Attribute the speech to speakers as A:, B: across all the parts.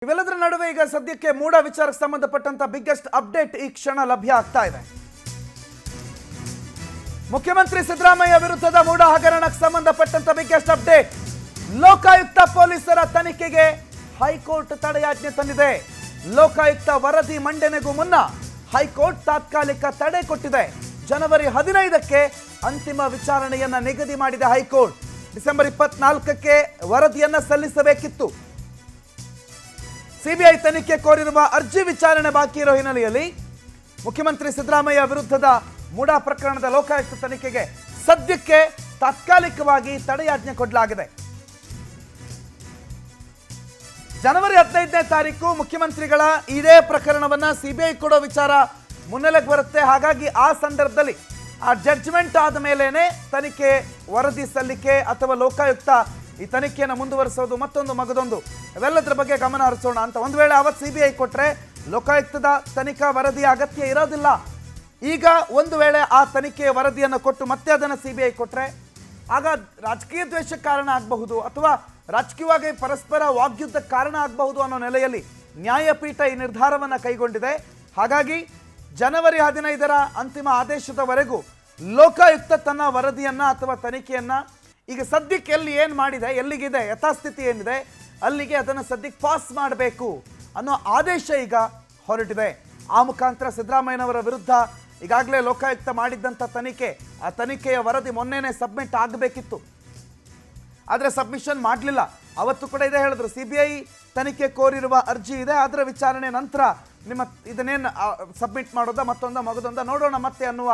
A: ಇವೆಲ್ಲದರ ನಡುವೆ ಈಗ ಸದ್ಯಕ್ಕೆ ಮೂಡ ವಿಚಾರಕ್ಕೆ ಸಂಬಂಧಪಟ್ಟಂತ ಬಿಗ್ಗೆಸ್ಟ್ ಅಪ್ಡೇಟ್ ಈ ಕ್ಷಣ ಲಭ್ಯ ಆಗ್ತಾ ಇದೆ. ಮುಖ್ಯಮಂತ್ರಿ ಸಿದ್ದರಾಮಯ್ಯ ವಿರುದ್ಧದ ಮೂಡ ಹಗರಣಕ್ಕೆ ಸಂಬಂಧಪಟ್ಟಂತ ಬಿಗ್ಗೆಸ್ಟ್ ಅಪ್ಡೇಟ್. ಲೋಕಾಯುಕ್ತ ಪೊಲೀಸರ ತನಿಖೆಗೆ ಹೈಕೋರ್ಟ್ ತಡೆಯಾಜ್ಞೆ ತಂದಿದೆ. ಲೋಕಾಯುಕ್ತ ವರದಿ ಮಂಡನೆಗೂ ಮುನ್ನ ಹೈಕೋರ್ಟ್ ತಾತ್ಕಾಲಿಕ ತಡೆ ಕೊಟ್ಟಿದೆ. ಜನವರಿ 15ಕ್ಕೆ ಅಂತಿಮ ವಿಚಾರಣೆಯನ್ನ ನಿಗದಿ ಮಾಡಿದೆ ಹೈಕೋರ್ಟ್. ಡಿಸೆಂಬರ್ 24ಕ್ಕೆ ವರದಿಯನ್ನ ಸಲ್ಲಿಸಬೇಕಿತ್ತು. ಸಿಬಿಐ ತನಿಖೆ ಕೋರಿರುವ ಅರ್ಜಿ ವಿಚಾರಣೆ ಬಾಕಿ ಇರೋ ಹಿನ್ನೆಲೆಯಲ್ಲಿ ಮುಖ್ಯಮಂತ್ರಿ ಸಿದ್ದರಾಮಯ್ಯ ವಿರುದ್ಧದ ಮೂಡಾ ಪ್ರಕರಣದ ಲೋಕಾಯುಕ್ತ ತನಿಖೆಗೆ ಸದ್ಯಕ್ಕೆ ತಾತ್ಕಾಲಿಕವಾಗಿ ತಡೆಯಾಜ್ಞೆ ಕೊಡಲಾಗಿದೆ. ಜನವರಿ 15ನೇ ತಾರೀಕು ಮುಖ್ಯಮಂತ್ರಿಗಳ ಇದೇ ಪ್ರಕರಣವನ್ನ ಸಿಬಿಐ ಕೊಡೋ ವಿಚಾರ ಮುನ್ನೆಲೆಗೆ ಬರುತ್ತೆ. ಹಾಗಾಗಿ ಆ ಸಂದರ್ಭದಲ್ಲಿ ಆ ಜಡ್ಜ್ಮೆಂಟ್ ಆದ ಮೇಲೇನೆ ತನಿಖೆ ವರದಿ ಸಲ್ಲಿಕೆ ಅಥವಾ ಲೋಕಾಯುಕ್ತ ಈ ತನಿಖೆಯನ್ನು ಮುಂದುವರಿಸೋದು ಮತ್ತೊಂದು ಮಗದೊಂದು ಇವೆಲ್ಲದರ ಬಗ್ಗೆ ಗಮನ ಹರಿಸೋಣ ಅಂತ. ಒಂದು ವೇಳೆ ಅವತ್ತು ಸಿಬಿಐ ಕೊಟ್ಟರೆ ಲೋಕಾಯುಕ್ತದ ತನಿಖಾ ವರದಿ ಅಗತ್ಯ ಇರೋದಿಲ್ಲ. ಈಗ ಒಂದು ವೇಳೆ ಆ ತನಿಖೆಯ ವರದಿಯನ್ನು ಕೊಟ್ಟು ಮತ್ತೆ ಅದನ್ನು ಸಿಬಿಐ ಕೊಟ್ಟರೆ ಆಗ ರಾಜಕೀಯ ದ್ವೇಷಕ್ಕೆ ಕಾರಣ ಆಗಬಹುದು ಅಥವಾ ರಾಜಕೀಯವಾಗಿ ಪರಸ್ಪರ ವಾಗ್ಯುದ್ಧಕ್ಕೆ ಕಾರಣ ಆಗಬಹುದು ಅನ್ನೋ ನೆಲೆಯಲ್ಲಿ ನ್ಯಾಯಪೀಠ ಈ ನಿರ್ಧಾರವನ್ನು ಕೈಗೊಂಡಿದೆ. ಹಾಗಾಗಿ ಜನವರಿ 15ರ ಅಂತಿಮ ಆದೇಶದವರೆಗೂ ಲೋಕಾಯುಕ್ತ ತನ್ನ ವರದಿಯನ್ನು ಅಥವಾ ತನಿಖೆಯನ್ನು ಈಗ ಸದ್ಯಕ್ಕೆ ಎಲ್ಲಿ ಏನು ಮಾಡಿದೆ, ಎಲ್ಲಿಗಿದೆ, ಯಥಾಸ್ಥಿತಿ ಏನಿದೆ ಅಲ್ಲಿಗೆ ಅದನ್ನು ಸದ್ಯಕ್ಕೆ ಪಾಸ್ ಮಾಡಬೇಕು ಅನ್ನೋ ಆದೇಶ ಈಗ ಹೊರಟಿದೆ. ಆ ಮುಖಾಂತರ ಸಿದ್ದರಾಮಯ್ಯನವರ ವಿರುದ್ಧ ಈಗಾಗಲೇ ಲೋಕಾಯುಕ್ತ ಮಾಡಿದ್ದಂಥ ತನಿಖೆ, ಆ ತನಿಖೆಯ ವರದಿ ಮೊನ್ನೆನೇ ಸಬ್ಮಿಟ್ ಆಗಬೇಕಿತ್ತು. ಆದರೆ ಸಬ್ಮಿಷನ್ ಮಾಡಲಿಲ್ಲ. ಅವತ್ತು ಕೂಡ ಇದೇ ಹೇಳಿದ್ರು, ಸಿಬಿಐ ತನಿಖೆ ಕೋರಿರುವ ಅರ್ಜಿ ಇದೆ, ಅದರ ವಿಚಾರಣೆ ನಂತರ ನಿಮ್ಮ ಇದನ್ನೇನು ಸಬ್ಮಿಟ್ ಮಾಡೋದ ಮತ್ತೊಂದ ಮಗದೊಂದ ನೋಡೋಣ ಮತ್ತೆ ಅನ್ನುವ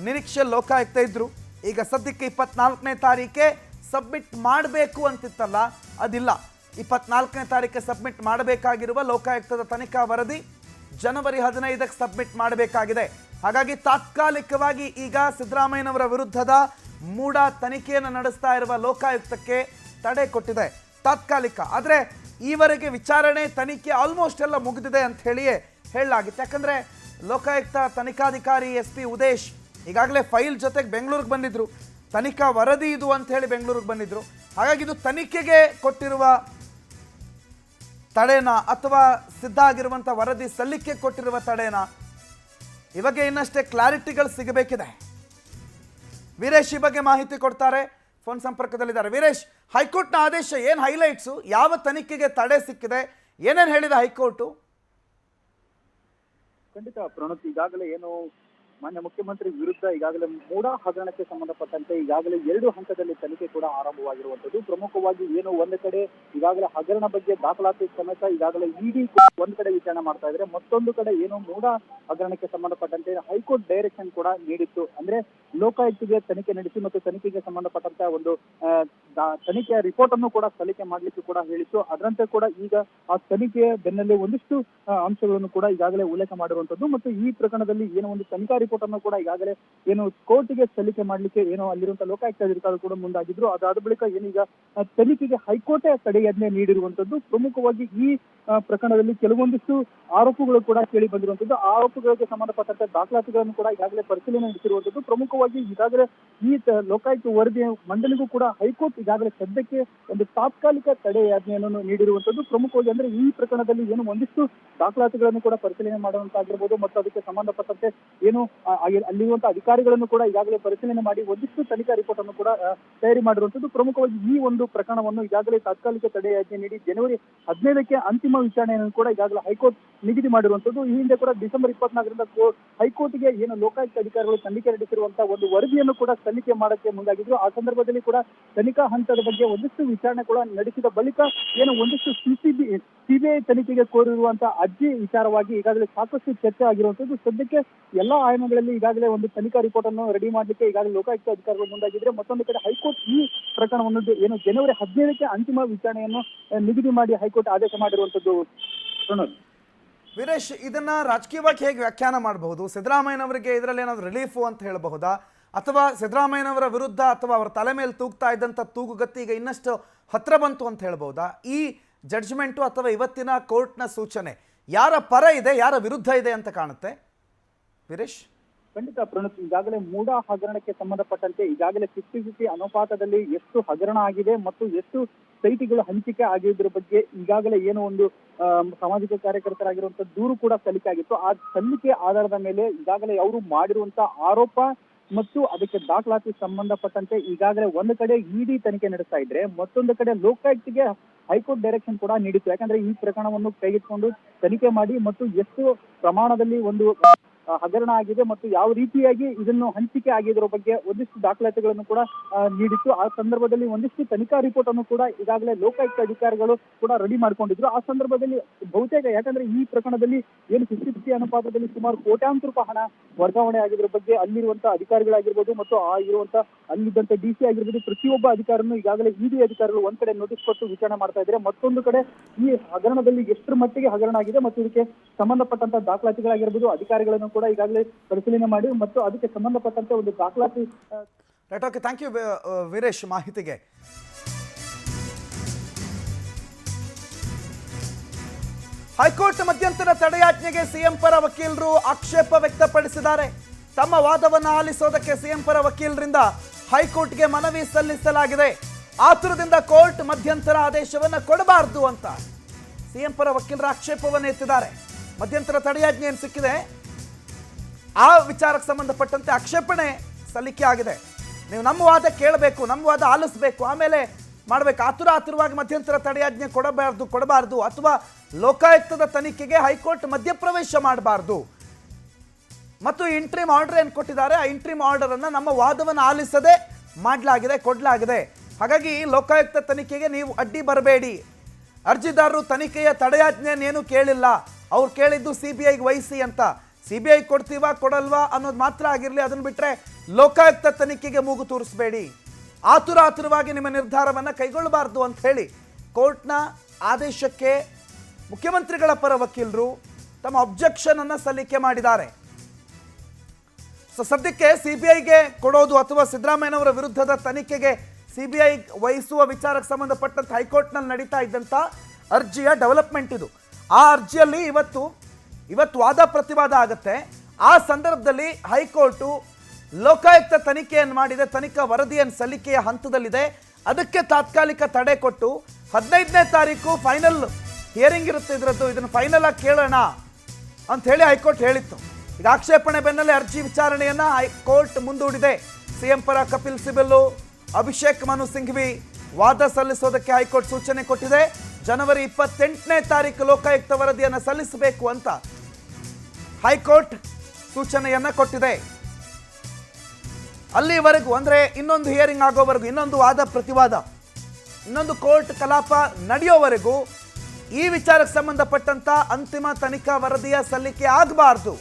A: ನಿರೀಕ್ಷೆ ಲೋಕಾಯುಕ್ತ ಇದ್ರು. ಈಗ ಸದ್ಯಕ್ಕೆ 24ನೇ ತಾರೀಕೆ ಸಬ್ಮಿಟ್ ಮಾಡಬೇಕು ಅಂತಿತ್ತಲ್ಲ, ಅದಿಲ್ಲ. 24ನೇ ತಾರೀಕೆ ಸಬ್ಮಿಟ್ ಮಾಡಬೇಕಾಗಿರುವ ಲೋಕಾಯುಕ್ತದ ತನಿಖಾ ವರದಿ ಜನವರಿ 15ಕ್ಕೆ ಸಬ್ಮಿಟ್ ಮಾಡಬೇಕಾಗಿದೆ. ಹಾಗಾಗಿ ತಾತ್ಕಾಲಿಕವಾಗಿ ಈಗ ಸಿದ್ದರಾಮಯ್ಯನವರ ವಿರುದ್ಧದ ಮೂಡ ತನಿಖೆಯನ್ನು ನಡೆಸ್ತಾ ಇರುವ ಲೋಕಾಯುಕ್ತಕ್ಕೆ ತಡೆ ಕೊಟ್ಟಿದೆ, ತಾತ್ಕಾಲಿಕ. ಆದರೆ ಈವರೆಗೆ ವಿಚಾರಣೆ ತನಿಖೆ ಆಲ್ಮೋಸ್ಟ್ ಎಲ್ಲ ಮುಗಿದಿದೆ ಅಂತ ಹೇಳಿಯೇ ಹೇಳಲಾಗಿತ್ತು. ಯಾಕಂದರೆ ಲೋಕಾಯುಕ್ತ ತನಿಖಾಧಿಕಾರಿ SP ಉದೇಶ್ ಈಗಾಗಲೇ ಫೈಲ್ ಜೊತೆಗೆ ಬೆಂಗಳೂರಿಗೆ ಬಂದಿದ್ರು. ತನಿಖಾ ವರದಿ ಇದು ಅಂತ ಹೇಳಿ ಬೆಂಗಳೂರಿಗೆ ಬಂದಿದ್ರು. ಹಾಗಾಗಿ ಇದು ತನಿಖೆಗೆ ಕೊಟ್ಟಿರುವ ತಡೆನಾ ಅಥವಾ ಸಿದ್ಧ ಆಗಿರುವಂಥ ವರದಿ ಸಲ್ಲಿಕೆ ಕೊಟ್ಟಿರುವ ತಡೆನಾ, ಇವಾಗ ಇನ್ನಷ್ಟೇ ಕ್ಲಾರಿಟಿಗಳು ಸಿಗಬೇಕಿದೆ. ವೀರೇಶ್ ಈ ಬಗ್ಗೆ ಮಾಹಿತಿ ಕೊಡ್ತಾರೆ, ಫೋನ್ ಸಂಪರ್ಕದಲ್ಲಿದ್ದಾರೆ. ವೀರೇಶ್, ಹೈಕೋರ್ಟ್ನ ಆದೇಶ ಏನು ಹೈಲೈಟ್ಸು, ಯಾವ ತನಿಖೆಗೆ ತಡೆ ಸಿಕ್ಕಿದೆ, ಏನೇನು ಹೇಳಿದೆ ಹೈಕೋರ್ಟು?
B: ಖಂಡಿತ ಪ್ರಣೋತ್, ಈಗಾಗಲೇ ಏನು ಮಾನ್ಯ ಮುಖ್ಯಮಂತ್ರಿ ವಿರುದ್ಧ ಈಗಾಗಲೇ ಮೂಡಾ ಹಗರಣಕ್ಕೆ ಸಂಬಂಧಪಟ್ಟಂತೆ ಈಗಾಗಲೇ 2 ಹಂತದಲ್ಲಿ ತನಿಖೆ ಕೂಡ ಆರಂಭವಾಗಿರುವಂತದ್ದು. ಪ್ರಮುಖವಾಗಿ ಏನು ಒಂದು ಕಡೆ ಈಗಾಗಲೇ ಹಗರಣ ಬಗ್ಗೆ ದಾಖಲಾತಿ ಸಮೇತ ಈಗಾಗಲೇ ಇಡಿ ಒಂದ್ ಕಡೆ ವಿಚಾರಣೆ ಮಾಡ್ತಾ ಇದ್ರೆ, ಮತ್ತೊಂದು ಕಡೆ ಏನು ಮೂಡಾ ಹಗರಣಕ್ಕೆ ಸಂಬಂಧಪಟ್ಟಂತೆ ಹೈಕೋರ್ಟ್ ಡೈರೆಕ್ಷನ್ ಕೂಡ ನೀಡಿತ್ತು. ಅಂದ್ರೆ ಲೋಕಾಯುಕ್ತಿಗೆ ತನಿಖೆ ನಡೆಸಿ ಮತ್ತು ತನಿಖೆಗೆ ಸಂಬಂಧಪಟ್ಟಂತ ಒಂದು ತನಿಖೆಯ ರಿಪೋರ್ಟ್ ಅನ್ನು ಕೂಡ ಸಲ್ಲಿಕೆ ಮಾಡ್ಲಿಕ್ಕೆ ಕೂಡ ಹೇಳಿತ್ತು. ಅದರಂತೆ ಕೂಡ ಈಗ ಆ ತನಿಖೆಯ ಬೆನ್ನಲ್ಲೇ ಒಂದಿಷ್ಟು ಅಂಶಗಳನ್ನು ಕೂಡ ಈಗಾಗಲೇ ಉಲ್ಲೇಖ ಮಾಡಿರುವಂತದ್ದು ಮತ್ತು ಈ ಪ್ರಕರಣದಲ್ಲಿ ಏನೋ ಒಂದು ತನಿಖಾ ರಿಪೋರ್ಟ್ ಅನ್ನು ಕೂಡ ಈಗಾಗಲೇ ಏನು ಕೋರ್ಟ್ಗೆ ಸಲ್ಲಿಕೆ ಮಾಡ್ಲಿಕ್ಕೆ ಏನೋ ಅಲ್ಲಿರುವಂತಹ ಲೋಕಾಯುಕ್ತ ಅಧಿಕಾರಿಗಳು ಕೂಡ ಮುಂದಾಗಿದ್ರು. ಅದಾದ ಬಳಿಕ ಏನೀಗ ತನಿಖೆಗೆ ಹೈಕೋರ್ಟೇ ತಡೆಯಾಜ್ಞೆ ನೀಡಿರುವಂತದ್ದು. ಪ್ರಮುಖವಾಗಿ ಈ ಪ್ರಕರಣದಲ್ಲಿ ಕೆಲವೊಂದಿಷ್ಟು ಆರೋಪಗಳು ಕೂಡ ಕೇಳಿ ಬಂದಿರುವಂತದ್ದು. ಆರೋಪಗಳಿಗೆ ಸಂಬಂಧಪಟ್ಟಂತೆ ದಾಖಲಾತಿಗಳನ್ನು ಕೂಡ ಈಗಾಗಲೇ ಪರಿಶೀಲನೆ ನಡೆಸಿರುವಂತದ್ದು. ಪ್ರಮುಖವಾಗಿ ಈಗಾಗಲೇ ಈ ಲೋಕಾಯುಕ್ತ ವರದಿ ಮಂಡನೆಗೂ ಕೂಡ ಹೈಕೋರ್ಟ್ ಈಗಾಗಲೇ ಸದ್ಯಕ್ಕೆ ಒಂದು ತಾತ್ಕಾಲಿಕ ತಡೆಯಾಜ್ಞೆಯನ್ನು ನೀಡಿರುವಂತದ್ದು. ಪ್ರಮುಖವಾಗಿ ಅಂದ್ರೆ ಈ ಪ್ರಕರಣದಲ್ಲಿ ಏನು ಒಂದಿಷ್ಟು ದಾಖಲಾತಿಗಳನ್ನು ಕೂಡ ಪರಿಶೀಲನೆ ಮಾಡುವಂತಾಗಿರ್ಬೋದು ಮತ್ತು ಅದಕ್ಕೆ ಸಂಬಂಧಪಟ್ಟಂತೆ ಏನು ಅಲ್ಲಿರುವಂತಹ ಅಧಿಕಾರಿಗಳನ್ನು ಕೂಡ ಈಗಾಗಲೇ ಪರಿಶೀಲನೆ ಮಾಡಿ ಒಂದಿಷ್ಟು ತನಿಖಾ ರಿಪೋರ್ಟ್ ಅನ್ನು ಕೂಡ ತಯಾರಿ ಮಾಡಿರುವಂತದ್ದು. ಪ್ರಮುಖವಾಗಿ ಈ ಒಂದು ಪ್ರಕರಣವನ್ನು ಈಗಾಗಲೇ ತಾತ್ಕಾಲಿಕ ತಡೆಯಾಜ್ಞೆ ನೀಡಿ ಜನವರಿ 15ಕ್ಕೆ ಅಂತಿಮ ವಿಚಾರಣೆಯನ್ನು ಕೂಡ ಈಗಾಗಲೇ ಹೈಕೋರ್ಟ್ ನಿಗದಿ ಮಾಡಿರುವಂತದ್ದು. ಈ ಹಿಂದೆ ಕೂಡ ಡಿಸೆಂಬರ್ 24ರಿಂದ ಹೈಕೋರ್ಟ್ಗೆ ಏನು ಲೋಕಾಯುಕ್ತ ಅಧಿಕಾರಿಗಳು ತನಿಖೆ ನಡೆಸಿರುವಂತಹ ಒಂದು ವರದಿಯನ್ನು ಕೂಡ ಸಲ್ಲಿಕೆ ಮಾಡಕ್ಕೆ ಮುಂದಾಗಿದ್ರು. ಆ ಸಂದರ್ಭದಲ್ಲಿ ಕೂಡ ತನಿಖಾ ಹಂತದ ಬಗ್ಗೆ ಒಂದಿಷ್ಟು ವಿಚಾರಣೆ ಕೂಡ ನಡೆಸಿದ ಬಳಿಕ ಏನು ಒಂದಿಷ್ಟು ಸಿಬಿಐ ತನಿಖೆಗೆ ಕೋರಿರುವಂತಹ ಅರ್ಜಿ ವಿಚಾರವಾಗಿ ಈಗಾಗಲೇ ಸಾಕಷ್ಟು ಚರ್ಚೆ ಆಗಿರುವಂತದ್ದು. ಸದ್ಯಕ್ಕೆ ಎಲ್ಲಾ ಆಯಾಮಗಳಲ್ಲಿ ಈಗಾಗಲೇ ಒಂದು ತನಿಖಾ ರಿಪೋರ್ಟ್ ಅನ್ನು ರೆಡಿ ಮಾಡಲಿಕ್ಕೆ ಈಗಾಗಲೇ ಲೋಕಾಯುಕ್ತ ಅಧಿಕಾರಿಗಳು ಮುಂದಾಗಿದ್ರೆ, ಮತ್ತೊಂದು ಕಡೆ ಹೈಕೋರ್ಟ್ ಈ ಪ್ರಕರಣವನ್ನು ಏನು ಜನವರಿ 15ಕ್ಕೆ ಅಂತಿಮ ವಿಚಾರಣೆಯನ್ನು ನಿಗದಿ ಮಾಡಿ ಹೈಕೋರ್ಟ್ ಆದೇಶ ಮಾಡಿರುವಂತದ್ದು.
A: ವೀರೇಶ್, ಇದನ್ನ ರಾಜಕೀಯವಾಗಿ ಹೇಗೆ ವ್ಯಾಖ್ಯಾನ ಮಾಡಬಹುದು? ಸಿದ್ದರಾಮಯ್ಯನವರಿಗೆ ಇದರಲ್ಲಿ ಏನಾದ್ರು ರಿಲೀಫು ಅಂತ ಹೇಳಬಹುದಾ, ಅಥವಾ ಸಿದ್ದರಾಮಯ್ಯನವರ ವಿರುದ್ಧ ಅಥವಾ ಅವರ ತಲೆ ಮೇಲೆ ತೂಗ್ತಾ ಇದ್ದಂಥ ತೂಗುಗತ್ತಿ ಈಗ ಇನ್ನಷ್ಟು ಹತ್ರ ಬಂತು ಅಂತ ಹೇಳ್ಬಹುದಾ? ಈ ಜಡ್ಜ್ಮೆಂಟು ಅಥವಾ ಇವತ್ತಿನ ಕೋರ್ಟ್ನ ಸೂಚನೆ ಯಾರ ಪರ ಇದೆ, ಯಾರ ವಿರುದ್ಧ ಇದೆ ಅಂತ ಕಾಣುತ್ತೆ ವೀರೇಶ್?
B: ಖಂಡಿತ ಪ್ರಣತ್, ಈಗಾಗಲೇ ಮೂಡಾ ಹಗರಣಕ್ಕೆ ಸಂಬಂಧಪಟ್ಟಂತೆ ಈಗಾಗಲೇ 50-50 ಅನುಪಾತದಲ್ಲಿ ಎಷ್ಟು ಹಗರಣ ಆಗಿದೆ ಮತ್ತು ಎಷ್ಟು ಸೈಟ್ಗಳು ಹಂಚಿಕೆ ಆಗಿದ್ರ ಬಗ್ಗೆ ಈಗಾಗಲೇ ಏನೋ ಒಂದು ಸಾಮಾಜಿಕ ಕಾರ್ಯಕರ್ತರಾಗಿರುವಂತ ದೂರು ಕೂಡ ಸಲ್ಲಿಕೆ ಆಗಿತ್ತು. ಆ ಸಲ್ಲಿಕೆ ಆಧಾರದ ಮೇಲೆ ಈಗಾಗಲೇ ಅವರು ಮಾಡಿರುವಂತ ಆರೋಪ ಮತ್ತು ಅದಕ್ಕೆ ದಾಖಲಾತಿ ಸಂಬಂಧಪಟ್ಟಂತೆ ಈಗಾಗಲೇ ಒಂದು ಕಡೆ ಇಡಿ ತನಿಖೆ ನಡೆಸ್ತಾ ಇದ್ರೆ, ಮತ್ತೊಂದು ಕಡೆ ಲೋಕಾಯುಕ್ತಿಗೆ ಹೈಕೋರ್ಟ್ ಡೈರೆಕ್ಷನ್ ಕೂಡ ನೀಡಿತ್ತು. ಯಾಕಂದ್ರೆ ಈ ಪ್ರಕರಣವನ್ನು ಕೈಗೆತ್ತಿಕೊಂಡು ತನಿಖೆ ಮಾಡಿ ಮತ್ತು ಎಷ್ಟು ಪ್ರಮಾಣದಲ್ಲಿ ಒಂದು ಹಗರಣ ಆಗಿದೆ ಮತ್ತು ಯಾವ ರೀತಿಯಾಗಿ ಇದನ್ನು ಹಂಚಿಕೆ ಆಗಿದ್ರ ಬಗ್ಗೆ ಒಂದಿಷ್ಟು ದಾಖಲಾತಿಗಳನ್ನು ಕೂಡ ನೀಡಿತ್ತು. ಆ ಸಂದರ್ಭದಲ್ಲಿ ಒಂದಿಷ್ಟು ತನಿಖಾ ರಿಪೋರ್ಟ್ ಅನ್ನು ಕೂಡ ಈಗಾಗಲೇ ಲೋಕಾಯುಕ್ತ ಅಧಿಕಾರಿಗಳು ಕೂಡ ರೆಡಿ ಮಾಡ್ಕೊಂಡಿದ್ರು. ಆ ಸಂದರ್ಭದಲ್ಲಿ ಬಹುತೇಕ ಯಾಕಂದ್ರೆ ಈ ಪ್ರಕರಣದಲ್ಲಿ ಏನು 50-50 ಅನುಪಾತದಲ್ಲಿ ಸುಮಾರು ಕೋಟ್ಯಾಂತರ ರೂಪಾಯಿ ಹಣ ವರ್ಗಾವಣೆ ಆಗಿದ್ರ ಬಗ್ಗೆ ಅಲ್ಲಿರುವಂತಹ ಅಧಿಕಾರಿಗಳಾಗಿರ್ಬೋದು ಮತ್ತು ಅಲ್ಲಿದ್ದಂತ DC ಆಗಿರ್ಬೋದು, ಪ್ರತಿಯೊಬ್ಬ ಅಧಿಕಾರಿಯನ್ನು ಈಗಾಗಲೇ ಇಡಿ ಅಧಿಕಾರಿಗಳು ಒಂದ್ ಕಡೆ ನೋಟಿಸ್ ಕೊಟ್ಟು ವಿಚಾರಣೆ ಮಾಡ್ತಾ ಇದ್ದಾರೆ. ಮತ್ತೊಂದು ಕಡೆ ಈ ಹಗರಣದಲ್ಲಿ ಎಷ್ಟರ ಮಟ್ಟಿಗೆ ಹಗರಣ ಆಗಿದೆ ಮತ್ತು ಇದಕ್ಕೆ ಸಂಬಂಧಪಟ್ಟಂತ ದಾಖಲಾತಿಗಳಾಗಿರ್ಬೋದು ಅಧಿಕಾರಿಗಳನ್ನು ಕೂಡ ಈಗಾಗಲೇ ಪರಿಶೀಲನೆ ಮಾಡಿ ಮತ್ತು ಅದಕ್ಕೆ ಸಂಬಂಧಪಟ್ಟಂತೆ ಒಂದು ದಾಖಲಾತಿ.
A: Right, okay, thank you Veeresh ಮಾಹಿತಿಗೆ. ಹೈಕೋರ್ಟ್ ಮಧ್ಯಂತರ ತಡೆಯಾಜ್ಞೆಗೆ ಸಿಎಂ ಪರ ವಕೀಲರು ಆಕ್ಷೇಪ ವ್ಯಕ್ತಪಡಿಸಿದ್ದಾರೆ. ತಮ್ಮ ವಾದವನ್ನು ಆಲಿಸೋದಕ್ಕೆ ಸಿಎಂ ಪರ ವಕೀಲರಿಂದ ಹೈಕೋರ್ಟ್ಗೆ ಮನವಿ ಸಲ್ಲಿಸಲಾಗಿದೆ. ಆತುರದಿಂದ ಕೋರ್ಟ್ ಮಧ್ಯಂತರ ಆದೇಶವನ್ನು ಕೊಡಬಾರದು ಅಂತ ಸಿಎಂ ಪರ ವಕೀಲರ ಆಕ್ಷೇಪವನ್ನು ಎತ್ತಿದ್ದಾರೆ. ಮಧ್ಯಂತರ ತಡೆಯಾಜ್ಞೆ ಏನು ಸಿಕ್ಕಿದೆ, ಆ ವಿಚಾರಕ್ಕೆ ಸಂಬಂಧಪಟ್ಟಂತೆ ಆಕ್ಷೇಪಣೆ ಸಲ್ಲಿಕೆ ಆಗಿದೆ. ನೀವು ನಮ್ಮ ವಾದ ಕೇಳಬೇಕು, ನಮ್ಮ ವಾದ ಆಲಿಸಬೇಕು, ಆಮೇಲೆ ಮಾಡಬೇಕು. ಆತುರವಾಗಿ ಮಧ್ಯಂತರ ತಡೆಯಾಜ್ಞೆ ಕೊಡಬಾರ್ದು ಅಥವಾ ಲೋಕಾಯುಕ್ತದ ತನಿಖೆಗೆ ಹೈಕೋರ್ಟ್ ಮಧ್ಯಪ್ರವೇಶ ಮಾಡಬಾರ್ದು. ಮತ್ತು ಇಂಟ್ರಿಮ್ ಆರ್ಡರ್ ಏನು ಕೊಟ್ಟಿದ್ದಾರೆ, ಆ ಇಂಟ್ರಿಮ್ ಆರ್ಡರ್ ಅನ್ನು ನಮ್ಮ ವಾದವನ್ನು ಆಲಿಸದೆ ಕೊಡಲಾಗಿದೆ. ಹಾಗಾಗಿ ಲೋಕಾಯುಕ್ತ ತನಿಖೆಗೆ ನೀವು ಅಡ್ಡಿ ಬರಬೇಡಿ. ಅರ್ಜಿದಾರರು ತನಿಖೆಯ ತಡೆಯಾಜ್ಞೆಯನ್ನೇನು ಕೇಳಿಲ್ಲ, ಅವ್ರು ಕೇಳಿದ್ದು CBIಗೆ ವಹಿಸಿ ಅಂತ. CBI ಕೊಡ್ತೀವಾ ಕೊಡಲ್ವಾ ಅನ್ನೋದು ಮಾತ್ರ ಆಗಿರಲಿ, ಅದನ್ನು ಬಿಟ್ಟರೆ ಲೋಕಾಯುಕ್ತ ತನಿಖೆಗೆ ಮೂಗು ತೂರಿಸಬೇಡಿ. ಆತುರವಾಗಿ ನಿಮ್ಮ ನಿರ್ಧಾರವನ್ನು ಕೈಗೊಳ್ಳಬಾರ್ದು ಅಂತ ಹೇಳಿ ಕೋರ್ಟ್ನ ಆದೇಶಕ್ಕೆ ಮುಖ್ಯಮಂತ್ರಿಗಳ ಪರ ವಕೀಲರು ತಮ್ಮ ಅಬ್ಜೆಕ್ಷನ್ ಅನ್ನು ಸಲ್ಲಿಕೆ ಮಾಡಿದ್ದಾರೆ. ಸದ್ಯಕ್ಕೆ CBIಗೆ ಕೊಡೋದು ಅಥವಾ ಸಿದ್ದರಾಮಯ್ಯನವರ ವಿರುದ್ಧದ ತನಿಖೆಗೆ CBI ವಹಿಸುವ ವಿಚಾರಕ್ಕೆ ಸಂಬಂಧಪಟ್ಟಂತೆ ಹೈಕೋರ್ಟ್ನಲ್ಲಿ ನಡೀತಾ ಇದ್ದಂಥ ಅರ್ಜಿಯ ಡೆವಲಪ್ಮೆಂಟ್ ಇದು. ಆ ಅರ್ಜಿಯಲ್ಲಿ ಇವತ್ತು ವಾದ ಪ್ರತಿವಾದ ಆಗುತ್ತೆ. ಆ ಸಂದರ್ಭದಲ್ಲಿ ಹೈಕೋರ್ಟು ಲೋಕಾಯುಕ್ತ ತನಿಖೆಯನ್ನು ಮಾಡಿದೆ, ತನಿಖಾ ವರದಿಯನ್ನು ಸಲ್ಲಿಕೆಯ ಹಂತದಲ್ಲಿದೆ. ಅದಕ್ಕೆ ತಾತ್ಕಾಲಿಕ ತಡೆ ಕೊಟ್ಟು 15ನೇ ತಾರೀಕು ಫೈನಲ್ ಹಿಯರಿಂಗ್ ಇರುತ್ತೆ ಇದನ್ನು ಫೈನಲ್ ಆಗಿ ಕೇಳೋಣ ಅಂತ ಹೇಳಿ ಹೈಕೋರ್ಟ್ ಹೇಳಿತ್ತು. ಈಗ ಆಕ್ಷೇಪಣೆ ಬೆನ್ನಲ್ಲೇ ಅರ್ಜಿ ವಿಚಾರಣೆಯನ್ನು ಹೈಕೋರ್ಟ್ ಮುಂದೂಡಿದೆ. ಸಿಎಂ ಪರ ಕಪಿಲ್ ಸಿಬಲ್, ಅಭಿಷೇಕ್ ಮನು ಸಿಂಘ್ವಿ ವಾದ ಸಲ್ಲಿಸೋದಕ್ಕೆ ಹೈಕೋರ್ಟ್ ಸೂಚನೆ ಕೊಟ್ಟಿದೆ. ಜನವರಿ 28ನೇ ತಾರೀಕು ಲೋಕಾಯುಕ್ತ ವರದಿಯನ್ನು ಸಲ್ಲಿಸಬೇಕು ಅಂತ ಹೈಕೋರ್ಟ್ ಸೂಚನೆಯನ್ನ ಕೊಟ್ಟಿದೆ. ಅಲ್ಲಿವರೆಗೂ ಅಂದ್ರೆ ಇನ್ನೊಂದು ಹಿಯರಿಂಗ್ ಆಗೋವರೆಗೂ, ಇನ್ನೊಂದು ವಾದ ಪ್ರತಿವಾದ, ಇನ್ನೊಂದು ಕೋರ್ಟ್ ಕಲಾಪ ನಡೆಯೋವರೆಗೂ ಈ ವಿಚಾರಕ್ಕೆ ಸಂಬಂಧಪಟ್ಟಂತ ಅಂತಿಮ ತನಿಖಾ ವರದಿಯ ಸಲ್ಲಿಕೆ ಆಗಬಾರ್ದು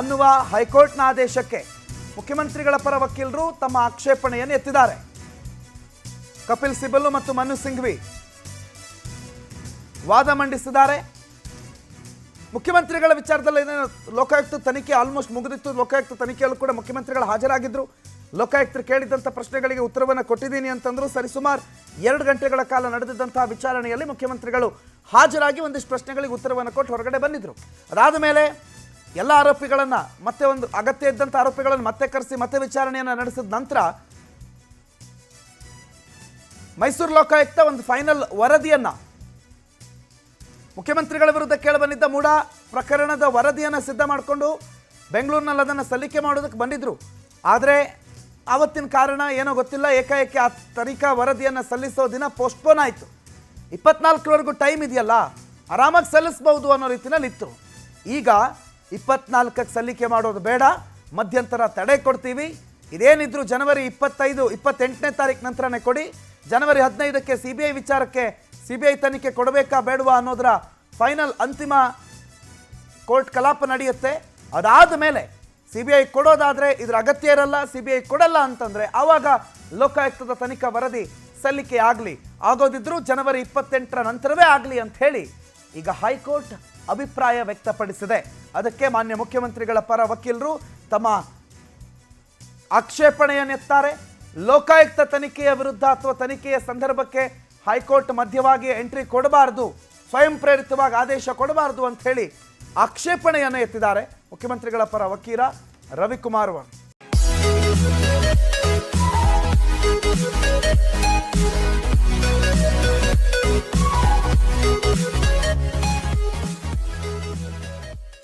A: ಅನ್ನುವ ಹೈಕೋರ್ಟ್ನ ಆದೇಶಕ್ಕೆ ಮುಖ್ಯಮಂತ್ರಿಗಳ ಪರ ವಕೀಲರು ತಮ್ಮ ಆಕ್ಷೇಪಣೆಯನ್ನು ಎತ್ತಿದ್ದಾರೆ. ಕಪಿಲ್ ಸಿಬಲ್ ಮತ್ತು ಮನು ಸಿಂಘ್ವಿ ವಾದ ಮಂಡಿಸಿದ್ದಾರೆ. ಮುಖ್ಯಮಂತ್ರಿಗಳ ವಿಚಾರದಲ್ಲಿ ಲೋಕಾಯುಕ್ತ ತನಿಖೆ ಆಲ್ಮೋಸ್ಟ್ ಮುಗಿದಿತ್ತು. ಲೋಕಾಯುಕ್ತ ತನಿಖೆಯಲ್ಲೂ ಕೂಡ ಮುಖ್ಯಮಂತ್ರಿಗಳು ಹಾಜರಾಗಿದ್ದರು. ಲೋಕಾಯುಕ್ತರು ಕೇಳಿದಂಥ ಪ್ರಶ್ನೆಗಳಿಗೆ ಉತ್ತರವನ್ನು ಕೊಟ್ಟಿದ್ದೀನಿ ಅಂತಂದ್ರು. ಸರಿಸುಮಾರು 2 ಗಂಟೆಗಳ ಕಾಲ ನಡೆದಿದ್ದಂತಹ ವಿಚಾರಣೆಯಲ್ಲಿ ಮುಖ್ಯಮಂತ್ರಿಗಳು ಹಾಜರಾಗಿ ಒಂದಿಷ್ಟು ಪ್ರಶ್ನೆಗಳಿಗೆ ಉತ್ತರವನ್ನು ಕೊಟ್ಟು ಹೊರಗಡೆ ಬಂದಿದ್ದರು. ಅದಾದ ಮೇಲೆ ಎಲ್ಲ ಆರೋಪಿಗಳನ್ನು ಮತ್ತೆ ಒಂದು ಅಗತ್ಯ ಇದ್ದಂಥ ಆರೋಪಿಗಳನ್ನು ಮತ್ತೆ ಕರೆಸಿ ಮತ್ತೆ ವಿಚಾರಣೆಯನ್ನು ನಡೆಸಿದ ನಂತರ ಮೈಸೂರು ಲೋಕಾಯುಕ್ತ ಒಂದು ಫೈನಲ್ ವರದಿಯನ್ನು ಮುಖ್ಯಮಂತ್ರಿಗಳ ವಿರುದ್ಧ ಕೇಳಿಬಂದಿದ್ದ ಮೂಡ ಪ್ರಕರಣದ ವರದಿಯನ್ನು ಸಿದ್ಧ ಮಾಡಿಕೊಂಡು ಬೆಂಗಳೂರಿನಲ್ಲಿ ಅದನ್ನು ಸಲ್ಲಿಕೆ ಮಾಡೋದಕ್ಕೆ ಬಂದಿದ್ದರು. ಆದರೆ ಆವತ್ತಿನ ಕಾರಣ ಏನೋ ಗೊತ್ತಿಲ್ಲ, ಏಕಾಏಕಿ ಆ ತನಿಖಾ ವರದಿಯನ್ನು ಸಲ್ಲಿಸೋ ದಿನ ಪೋಸ್ಟ್ಪೋನ್ ಆಯಿತು. 24ರವರೆಗೂ ಟೈಮ್ ಇದೆಯಲ್ಲ, ಆರಾಮಾಗಿ ಸಲ್ಲಿಸ್ಬಹುದು ಅನ್ನೋ ರೀತಿಯಲ್ಲಿ ಇತ್ತು. ಈಗ 24ಕ್ಕೆ ಸಲ್ಲಿಕೆ ಮಾಡೋದು ಬೇಡ, ಮಧ್ಯಂತರ ತಡೆ ಕೊಡ್ತೀವಿ. ಇದೇನಿದ್ರು ಜನವರಿ 28ನೇ ತಾರೀಕು ನಂತರನೇ ಕೊಡಿ. ಜನವರಿ 15ಕ್ಕೆ CBI ವಿಚಾರಕ್ಕೆ CBI ತನಿಖೆ ಕೊಡಬೇಕಾ ಬೇಡವಾ ಅನ್ನೋದರ ಫೈನಲ್ ಅಂತಿಮ ಕೋರ್ಟ್ ಕಲಾಪ ನಡೆಯುತ್ತೆ. ಅದಾದ ಮೇಲೆ CBI ಕೊಡೋದಾದರೆ ಇದರ ಅಗತ್ಯ ಇರಲ್ಲ, CBI ಕೊಡಲ್ಲ ಅಂತಂದರೆ ಆವಾಗ ಲೋಕಾಯುಕ್ತದ ತನಿಖಾ ವರದಿ ಸಲ್ಲಿಕೆ ಆಗೋದಿದ್ರು ಜನವರಿ 28ರ ನಂತರವೇ ಆಗಲಿ ಅಂತ ಹೇಳಿ ಈಗ ಹೈಕೋರ್ಟ್ ಅಭಿಪ್ರಾಯ ವ್ಯಕ್ತಪಡಿಸಿದೆ. ಅದಕ್ಕೆ ಮಾನ್ಯ ಮುಖ್ಯಮಂತ್ರಿಗಳ ಪರ ವಕೀಲರು ತಮ್ಮ ಆಕ್ಷೇಪಣೆಯನ್ನೆತ್ತಾರೆ. ಲೋಕಾಯುಕ್ತ ತನಿಖೆಯ ವಿರುದ್ಧ ಅಥವಾ ತನಿಖೆಯ ಸಂದರ್ಭಕ್ಕೆ ಹೈಕೋರ್ಟ್ ಮಧ್ಯವಾಗಿ ಎಂಟ್ರಿ ಕೊಡಬಾರದು, ಸ್ವಯಂ ಪ್ರೇರಿತವಾಗಿ ಆದೇಶ ಕೊಡಬಾರದು ಅಂತ ಹೇಳಿ ಆಕ್ಷೇಪಣೆಯನ್ನು ಎತ್ತಿದ್ದಾರೆ ಮುಖ್ಯಮಂತ್ರಿಗಳ ಪರ ವಕೀಲ ರವಿಕುಮಾರ್ ಅವರು.